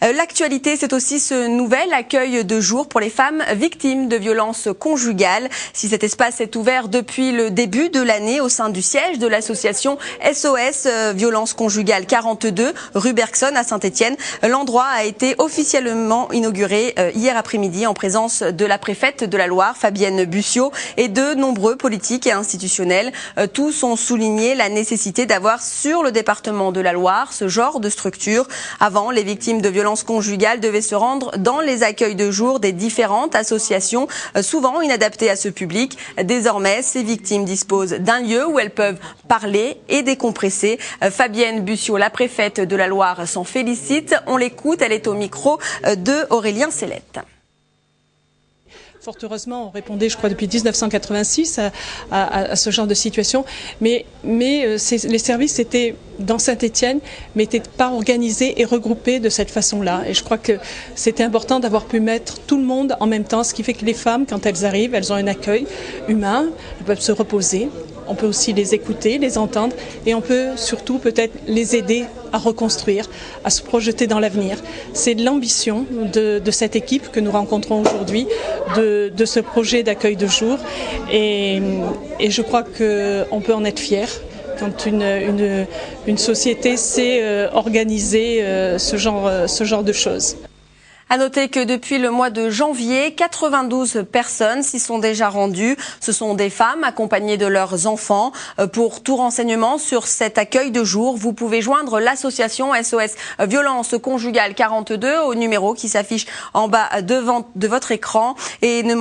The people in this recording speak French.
L'actualité, c'est aussi ce nouvel accueil de jour pour les femmes victimes de violences conjugales. Si cet espace est ouvert depuis le début de l'année au sein du siège de l'association SOS Violences Conjugales 42, rue Bergson à Saint-Étienne, l'endroit a été officiellement inauguré hier après-midi en présence de la préfète de la Loire, Fabienne Bussiot, et de nombreux politiques et institutionnels. Tous ont souligné la nécessité d'avoir sur le département de la Loire ce genre de structure. Avant, les victimes de violences conjugales devaient se rendre dans les accueils de jour des différentes associations, souvent inadaptées à ce public. Désormais, ces victimes disposent d'un lieu où elles peuvent parler et décompresser. Fabienne Bussiot, la préfète de la Loire, s'en félicite. On l'écoute, elle est au micro de Aurélien Sellette. Fort heureusement, on répondait, je crois, depuis 1986 à ce genre de situation. Mais les services étaient dans Saint-Étienne, mais n'étaient pas organisés et regroupés de cette façon-là. Et je crois que c'était important d'avoir pu mettre tout le monde en même temps, ce qui fait que les femmes, quand elles arrivent, elles ont un accueil humain, elles peuvent se reposer. On peut aussi les écouter, les entendre, et on peut surtout peut-être les aider à reconstruire, à se projeter dans l'avenir. C'est l'ambition de cette équipe que nous rencontrons aujourd'hui, de ce projet d'accueil de jour, et je crois qu'on peut en être fier quand une société sait organiser ce genre de choses. À noter que depuis le mois de janvier, 92 personnes s'y sont déjà rendues. Ce sont des femmes accompagnées de leurs enfants. Pour tout renseignement sur cet accueil de jour, vous pouvez joindre l'association SOS Violences Conjugales 42 au numéro qui s'affiche en bas de votre écran. Et ne